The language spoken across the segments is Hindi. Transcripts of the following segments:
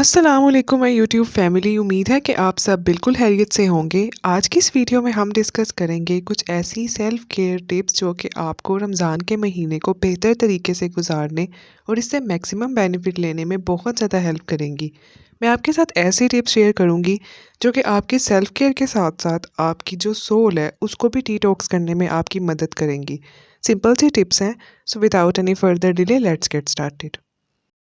अस्सलामुअलैकुम माय यूट्यूब फैमिली। उम्मीद है कि आप सब बिल्कुल खैरियत से होंगे। आज की इस वीडियो में हम डिस्कस करेंगे कुछ ऐसी सेल्फ केयर टिप्स जो कि आपको रमज़ान के महीने को बेहतर तरीके से गुजारने और इससे मैक्सिमम बेनिफिट लेने में बहुत ज़्यादा हेल्प करेंगी। मैं आपके साथ ऐसी टिप्स शेयर करूंगी जो कि आपकी सेल्फ केयर के साथ साथ आपकी जो सोल है उसको भी डिटॉक्स करने में आपकी मदद करेंगी। सिंपल सी टिप्स हैं। So without any further delay let's get started.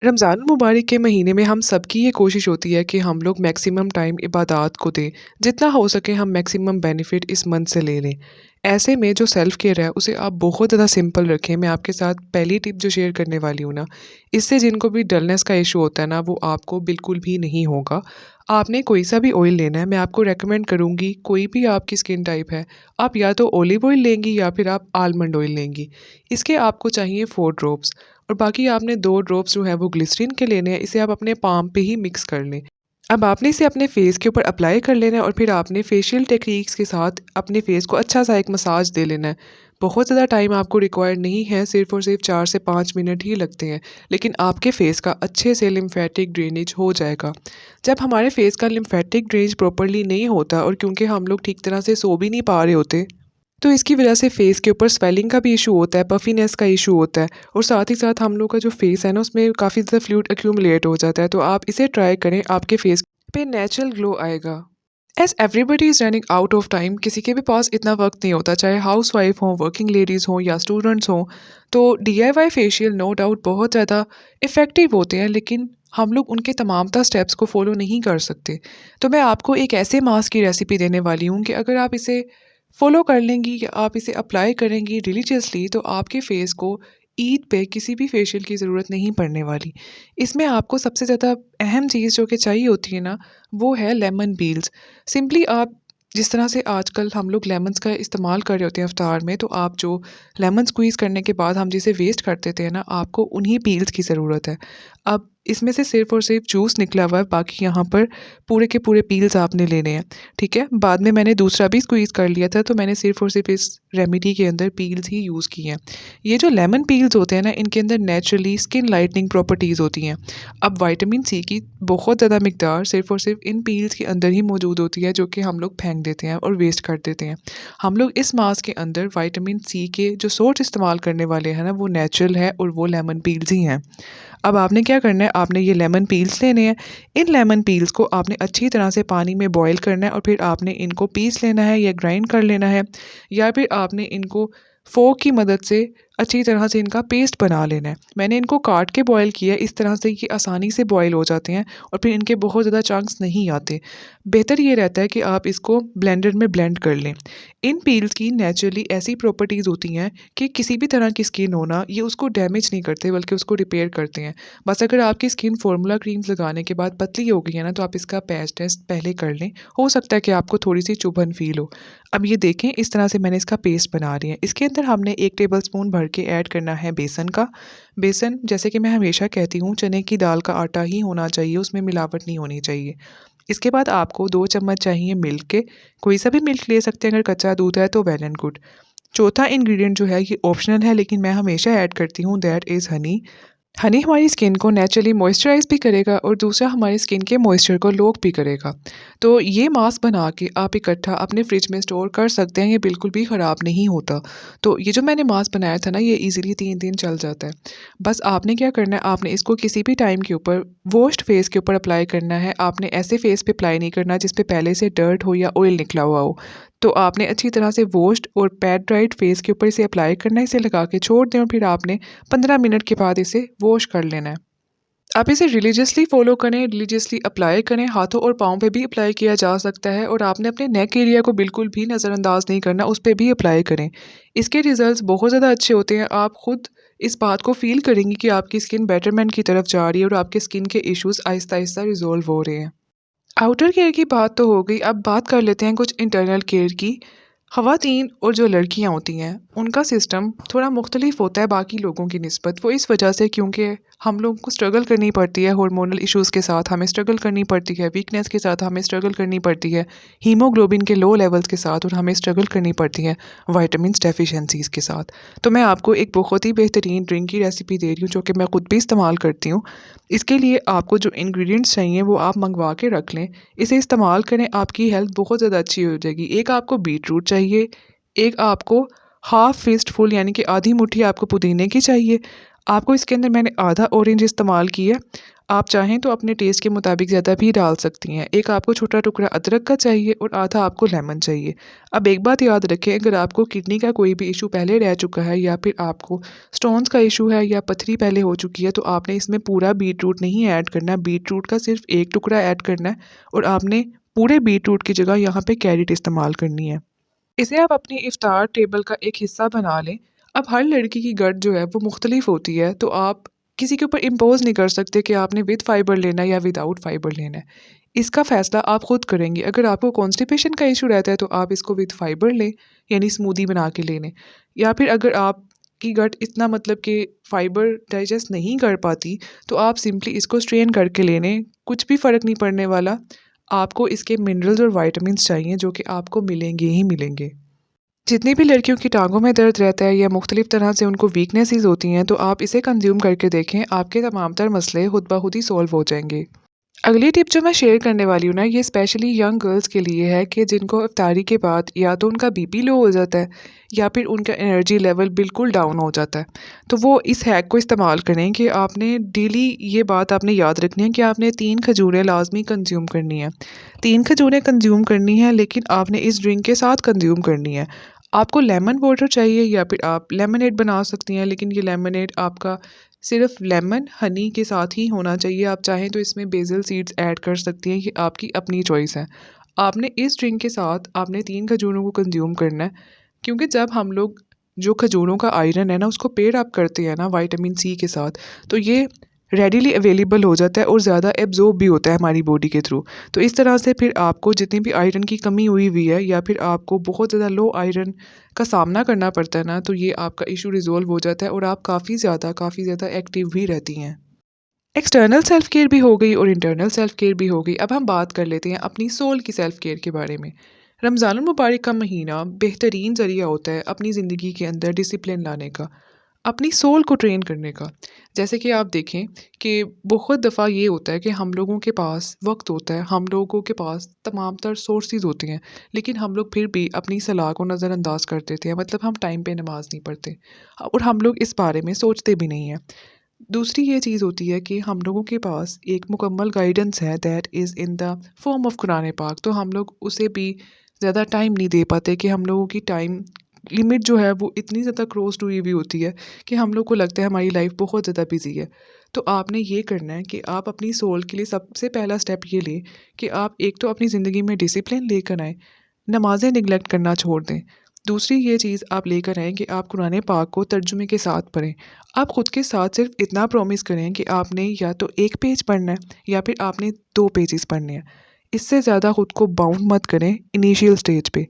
Ramzan मुबारक के महीने में हम सबकी ये कोशिश होती है कि हम लोग मैक्सिमम टाइम इबादत को दें। जितना हो सके हम मैक्सिमम बेनिफिट इस मंथ से ले लें। ऐसे में जो सेल्फ केयर है उसे आप बहुत ज़्यादा सिंपल रखें। मैं आपके साथ पहली टिप जो शेयर करने वाली हूँ ना, इससे जिनको भी डलनेस का इशू होता है ना वो आपको बिल्कुल भी नहीं होगा। आपने कोई सा भी ऑयल लेना है, मैं आपको रेकमेंड करूँगी कोई भी आपकी स्किन टाइप है, आप या तो ऑलिव ऑयल लेंगी या फिर आप आलमंड ऑयल लेंगी। इसके आपको चाहिए 4 ड्रॉप्स और बाकी आपने 2 ड्रॉप्स जो है वो ग्लिसरीन के लेने हैं। इसे आप अपने पाम पे ही मिक्स कर लें। अब आपने इसे अपने फेस के ऊपर अप्लाई कर लेना है और फिर आपने फेशियल टेक्निक्स के साथ अपने फेस को अच्छा सा एक मसाज दे लेना है। बहुत ज़्यादा टाइम आपको रिक्वायर्ड नहीं है, सिर्फ और सिर्फ 4 से 5 मिनट ही लगते हैं, लेकिन आपके फेस का अच्छे से लिम्फेटिक ड्रेनेज हो जाएगा। जब हमारे फेस का लिम्फेटिक ड्रेनेज प्रॉपरली नहीं होता और क्योंकि हम लोग ठीक तरह से सो भी नहीं पा रहे होते, तो इसकी वजह से फेस के ऊपर स्वेलिंग का भी इशू होता है, पफीनेस का इशू होता है और साथ ही साथ हम लोग का जो फेस है ना उसमें काफ़ी ज़्यादा फ्लूइड एक्यूमुलेट हो जाता है। तो आप इसे ट्राई करें, आपके फेस पे नेचुरल ग्लो आएगा। As everybody is running out of time, किसी के भी पास इतना वक्त नहीं होता, चाहे हाउस वाइफ हों, वर्किंग लेडीज़ हों या स्टूडेंट्स हों। तो DIY फेशियल नो डाउट बहुत ज़्यादा इफ़ेक्टिव होते हैं, लेकिन हम लोग उनके तमामता स्टेप्स को फॉलो नहीं कर सकते। तो मैं आपको एक ऐसे मास्क की रेसिपी देने वाली हूँ कि अगर आप इसे फॉलो कर लेंगी या आप इसे अप्लाई करेंगी रिलीजियसली तो आपके फेस को ईद पे किसी भी फेशियल की ज़रूरत नहीं पड़ने वाली। इसमें आपको सबसे ज़्यादा अहम चीज़ जो कि चाहिए होती है ना, वो है लेमन पील्स। सिंपली आप जिस तरह से आजकल हम लोग लेमन्स का इस्तेमाल कर रहे होते हैं इफ्तार में, तो आप जो लेमन स्क्वीज़ करने के बाद हम जिसे वेस्ट कर देते हैं ना, आपको उन्हीं पील्स की ज़रूरत है। अब इसमें से सिर्फ़ और सिर्फ़ जूस निकला हुआ है, बाकी यहाँ पर पूरे के पूरे पील्स आपने लेने हैं, ठीक है? बाद में मैंने दूसरा भी स्क्वीज़ कर लिया था, तो मैंने सिर्फ़ और सिर्फ़ इस रेमेडी के अंदर पील्स ही यूज़ किए हैं। ये जो लेमन पील्स होते हैं ना, इनके अंदर नेचुरली स्किन लाइटनिंग प्रॉपर्टीज़ होती हैं। अब विटामिन सी की बहुत ज़्यादा मिकदार सिर्फ़ और सिर्फ़ इन पील्स के अंदर ही मौजूद होती है, जो कि हम लोग फेंक देते हैं और वेस्ट कर देते हैं। हम लोग इस मास्क के अंदर विटामिन सी के जो सोर्स इस्तेमाल करने वाले हैं ना, वो नेचुरल है और वो लेमन पील्स ही हैं। अब आपने क्या करना है, आपने ये लेमन पील्स लेने हैं। इन लेमन पील्स को आपने अच्छी तरह से पानी में बॉईल करना है और फिर आपने इनको पीस लेना है या ग्राइंड कर लेना है, या फिर आपने इनको फ़ोर्क की मदद से अच्छी तरह से इनका पेस्ट बना लेना है। मैंने इनको काट के बॉईल किया है, इस तरह से ये आसानी से बॉईल हो जाते हैं और फिर इनके बहुत ज़्यादा चंक्स नहीं आते। बेहतर ये रहता है कि आप इसको ब्लेंडर में ब्लेंड कर लें। इन पील्स की नेचुरली ऐसी प्रॉपर्टीज़ होती हैं कि किसी भी तरह की स्किन हो ना, ये उसको डैमेज नहीं करते बल्कि उसको रिपेयर करते हैं। बस अगर आपकी स्किन फार्मूला क्रीम्स लगाने के बाद पतली हो गई है ना, तो आप इसका पैच टेस्ट पहले कर लें। हो सकता है कि आपको थोड़ी-सी चुभन फ़ील हो। अब ये देखें, इस तरह से मैंने इसका पेस्ट बना रही है। इसके अंदर हमने 1 टेबलस्पून भर के ऐड करना है बेसन का। बेसन जैसे कि मैं हमेशा कहती हूँ, चने की दाल का आटा ही होना चाहिए, उसमें मिलावट नहीं होनी चाहिए। इसके बाद आपको 2 चम्मच चाहिए मिल्क के। कोई सा भी मिल्क ले सकते हैं, अगर कच्चा दूध है तो वेल एंड गुड। चौथा इंग्रीडिएंट जो है ये ऑप्शनल है, लेकिन मैं हमेशा ऐड करती हूँ, दैट इज़ हनी। हनी हमारी स्किन को नेचुरली मॉइस्चराइज़ भी करेगा और दूसरा हमारी स्किन के मॉइस्चर को लॉक भी करेगा। तो ये मास्क बना के आप इकट्ठा अपने फ्रिज में स्टोर कर सकते हैं, ये बिल्कुल भी ख़राब नहीं होता। तो ये जो मैंने मास्क बनाया था ना, ये ईज़िली 3 दिन चल जाता है। बस आपने क्या करना है, आपने इसको किसी भी टाइम के ऊपर वॉश्ड फेस के ऊपर अप्लाई करना है। आपने ऐसे फेस पे अप्लाई नहीं करना जिस पे पहले से डर्ट हो या ऑयल निकला हुआ हो। तो आपने अच्छी तरह से वॉश्ड और पैड ड्राइड फेस के ऊपर इसे अप्लाई करना है, इसे लगा के छोड़ दें और फिर आपने 15 मिनट के बाद इसे वॉश कर लेना है। आप इसे रिलीजियसली फॉलो करें, रिलीजियसली अप्लाई करें, हाथों और पाँव पे भी अप्लाई किया जा सकता है और आपने अपने नेक एरिया को बिल्कुल भी नज़रअंदाज नहीं करना, उस पे भी अप्लाई करें। इसके रिजल्ट्स बहुत ज़्यादा अच्छे होते हैं। आप खुद इस बात को फ़ील करेंगी कि आपकी स्किन बेटरमेंट की तरफ जा रही है और आपके स्किन के इश्यूज़ आहिस्ता-आहिस्ता रिज़ॉल्व हो रहे हैं। आउटर केयर की बात तो हो गई, अब बात कर लेते हैं कुछ इंटरनल केयर की। ख़वातीन और जो लड़कियां होती हैं उनका सिस्टम थोड़ा मुख्तलिफ होता है बाकी लोगों की निस्बत। वो इस वजह से क्योंकि हम लोगों को स्ट्रगल करनी पड़ती है हार्मोनल इश्यूज़ के साथ, हमें स्ट्रगल करनी पड़ती है वीकनेस के साथ, हमें स्ट्रगल करनी पड़ती है हीमोग्लोबिन के लो लेवल्स के साथ, और हमें स्ट्रगल करनी पड़ती है वाइटामिन डेफिशिएंसीज़ के साथ। तो मैं आपको एक बहुत ही बेहतरीन ड्रिंक की रेसिपी दे रही हूँ जो कि मैं ख़ुद भी इस्तेमाल करती हूँ। इसके लिए आपको जो इंग्रेडिएंट्स चाहिए वो आप मंगवा के रख लें। इसे इस्तेमाल करें, आपकी हेल्थ बहुत ज़्यादा अच्छी हो जाएगी। एक आपको बीट रूट चाहिए, एक आपको हाफ फिस्ट फुल यानी कि आधी मुट्ठी आपको पुदीने की चाहिए। आपको इसके अंदर मैंने आधा ऑरेंज इस्तेमाल किया, आप चाहें तो अपने टेस्ट के मुताबिक ज़्यादा भी डाल सकती हैं। एक आपको छोटा टुकड़ा अदरक का चाहिए और आधा आपको लेमन चाहिए। अब एक बात याद रखें, अगर आपको किडनी का कोई भी इशू पहले रह चुका है या फिर आपको स्टोन्स का इशू है या पथरी पहले हो चुकी है, तो आपने इसमें पूरा बीट रूट नहीं ऐड करना है, बीट रूट का सिर्फ एक टुकड़ा ऐड करना है और आपने पूरे बीट रूट की जगह यहाँ पे कैरेट इस्तेमाल करनी है। इसे आप अपनी इफ्तार टेबल का एक हिस्सा बना लें। अब हर लड़की की गट जो है वो मुख्तलिफ होती है, तो आप किसी के ऊपर इम्पोज नहीं कर सकते कि आपने विद फाइबर लेना है या विदाउट फाइबर लेना है। इसका फ़ैसला आप खुद करेंगे। अगर आपको कॉन्स्टिपेशन का इशू रहता है तो आप इसको विद फाइबर लें, यानी स्मूदी बना के ले लें। या फिर अगर आप की गट इतना मतलब कि फाइबर डाइजेस्ट नहीं कर पाती, तो आप सिंपली इसको स्ट्रेन करके ले लें, कुछ भी फ़र्क नहीं पड़ने वाला। आपको इसके मिनरल्स और विटामिन्स चाहिए जो कि आपको मिलेंगे ही मिलेंगे। जितनी भी लड़कियों की टाँगों में दर्द रहता है या मुख्तलिफ तरह से उनको वीकनेसेस होती हैं, तो आप इसे कंज्यूम करके देखें, आपके तमाम तर मसले खुद ब खुद ही सॉल्व हो जाएंगे। अगली टिप जो मैं शेयर करने वाली हूँ ना, ये स्पेशली यंग गर्ल्स के लिए है कि जिनको इफ्तारी के बाद या तो उनका बीपी लो हो जाता है या फिर उनका एनर्जी लेवल बिल्कुल डाउन हो जाता है। तो वो इस हैक को इस्तेमाल करें कि आपने डेली ये बात आपने याद रखनी है कि आपने 3 खजूरें लाज़मी कंज्यूम करनी है। 3 खजूरें कंज्यूम करनी है, लेकिन आपने इस ड्रिंक के साथ कंज्यूम करनी है। आपको लेमन वाटर चाहिए या फिर आप लेमनेड बना सकती हैं, लेकिन ये लेमनेड आपका सिर्फ लेमन हनी के साथ ही होना चाहिए। आप चाहें तो इसमें बेसिल सीड्स ऐड कर सकती हैं, ये आपकी अपनी चॉइस है। आपने इस ड्रिंक के साथ आपने 3 खजूरों को कंज्यूम करना है, क्योंकि जब हम लोग जो खजूरों का आयरन है ना उसको पेयर अप करते हैं ना विटामिन सी के साथ, तो ये रेडीली अवेलेबल हो जाता है और ज़्यादा एब्जॉर्ब भी होता है हमारी बॉडी के थ्रू। तो इस तरह से फिर आपको जितनी भी आयरन की कमी हुई है या फिर आपको बहुत ज़्यादा लो आयरन का सामना करना पड़ता है ना, तो ये आपका इशू रिजॉल्व हो जाता है और आप काफ़ी ज़्यादा एक्टिव भी रहती हैं। एक्सटर्नल सेल्फ केयर भी हो गई और इंटरनल सेल्फ केयर भी हो गई। अब हम बात कर लेते हैं अपनी सोल की सेल्फ केयर के बारे में। रमज़ानुल मुबारक का महीना बेहतरीन ज़रिया होता है अपनी ज़िंदगी के अंदर डिसिप्लिन लाने का, अपनी सोल को ट्रेन करने का। जैसे कि आप देखें कि बहुत दफ़ा ये होता है कि हम लोगों के पास वक्त होता है, हम लोगों के पास तमाम तर सोर्सेज होते हैं, लेकिन हम लोग फिर भी अपनी सलाह को नज़रअंदाज कर देते हैं, मतलब हम टाइम पे नमाज नहीं पढ़ते और हम लोग इस बारे में सोचते भी नहीं हैं। दूसरी ये चीज़ होती है कि हम लोगों के पास एक मुकम्मल गाइडेंस है, that is in the form of Quran पाक, तो हम लोग उसे भी ज़्यादा टाइम नहीं दे पाते कि हम लोगों की टाइम लिमिट जो है वो इतनी ज़्यादा क्रॉस्ड हुई हुई होती है कि हम लोग को लगता है हमारी लाइफ बहुत ज़्यादा बिजी है। तो आपने ये करना है कि आप अपनी सोल के लिए सबसे पहला स्टेप ये लें कि आप एक तो अपनी ज़िंदगी में डिसिप्लिन लेकर आएँ, नमाज़ें निगलेक्ट करना छोड़ दें। दूसरी ये चीज़ आप लेकर आएँ कि आप कुरान पाक को तर्जुमे के साथ पढ़ें। आप ख़ुद के साथ सिर्फ इतना प्रॉमिस करें कि आपने या तो 1 पेज पढ़ना है या फिर आपने 2 पेजेस पढ़ने हैं। इससे ज़्यादा ख़ुद को बाउंड मत करें इनिशियल स्टेज पे।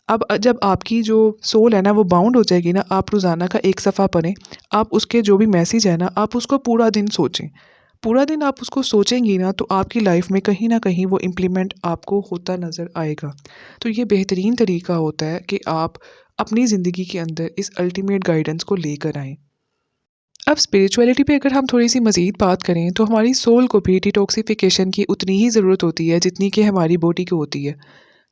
अब जब आपकी जो सोल है ना वो बाउंड हो जाएगी ना, आप रोज़ाना का 1 सफ़ा पढ़ें। आप उसके जो भी मैसेज है ना, आप उसको पूरा दिन सोचें। पूरा दिन आप उसको सोचेंगी ना, तो आपकी लाइफ में कहीं न कहीं वो इम्प्लीमेंट आपको होता नज़र आएगा। तो ये बेहतरीन तरीका होता है कि आप अपनी ज़िंदगी के अंदर इस अल्टीमेट गाइडेंस को लेकर आएँ। अब स्पिरिचुअलिटी पे अगर हम थोड़ी-सी मज़ीद बात करें, तो हमारी सोल को भी डिटॉक्सिफ़िकेशन की उतनी ही ज़रूरत होती है जितनी कि हमारी बॉडी को होती है।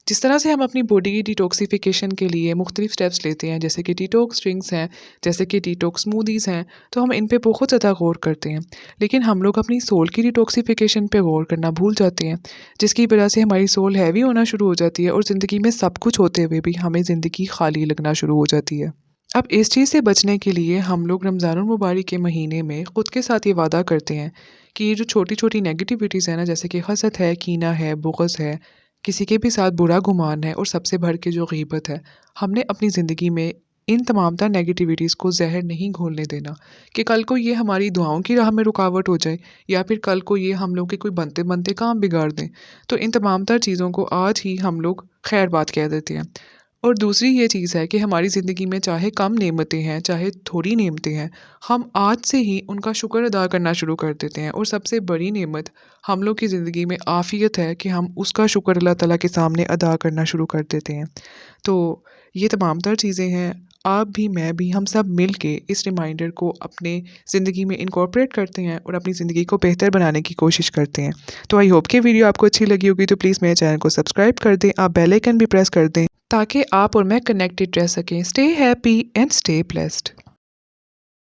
जिस तरह से हम अपनी बॉडी की डिटॉक्सिफ़िकेशन के लिए मुख्तलिफ स्टेप्स लेते हैं, जैसे कि डिटॉक्स ड्रिंक्स हैं, जैसे कि डिटॉक्स स्मूदीज़ हैं, तो हम इन पे बहुत ज़्यादा गौर करते हैं। लेकिन हम लोग अपनी सोल की डिटॉक्सिफ़िकेशन पे गौर करना भूल जाते हैं, जिसकी वजह से हमारी सोल हैवी होना शुरू हो जाती है और ज़िंदगी में सब कुछ होते हुए भी हमें ज़िंदगी खाली लगना शुरू हो जाती है। अब इस चीज़ से बचने के लिए हम लोग रमज़ानुल मुबारक के महीने में ख़ुद के साथ ये वादा करते हैं कि ये जो छोटी-छोटी नेगेटिविटीज़ है ना, जैसे कि हसद है, कीना है, बुग़्ज़ है, किसी के भी साथ बुरा गुमान है और सबसे बढ़ के जो ग़ीबत है, हमने अपनी ज़िंदगी में इन तमाम तर नेगेटिविटीज़ को ज़हर नहीं घोलने देना कि कल को ये हमारी दुआओं की राह में रुकावट हो जाए या फिर कल को ये हम लोग के कोई बनते-बनते काम बिगाड़ दें। तो इन तमाम तर चीज़ों को आज ही हम लोग खैर बात कह देते हैं। और दूसरी ये चीज़ है कि हमारी ज़िंदगी में चाहे कम नेमतें हैं, चाहे थोड़ी नेमतें हैं, हम आज से ही उनका शुक्र अदा करना शुरू कर देते हैं और सबसे बड़ी नेमत हम लोग की ज़िंदगी में आफ़ियत है कि हम उसका शुक्र अल्लाह ताला के सामने अदा करना शुरू कर देते हैं। तो ये तमाम तर चीज़ें हैं, आप भी, मैं भी, हम सब मिल के इस रिमाइंडर को अपने ज़िंदगी में इनकॉर्पोरेट करते हैं और अपनी ज़िंदगी को बेहतर बनाने की कोशिश करते हैं। तो आई होप कि वीडियो आपको अच्छी लगी होगी, तो प्लीज़ मेरे चैनल को सब्सक्राइब कर दें, आप बेल आइकन भी प्रेस कर दें ताकि आप और मैं कनेक्टेड रह सकें। Stay happy and stay blessed.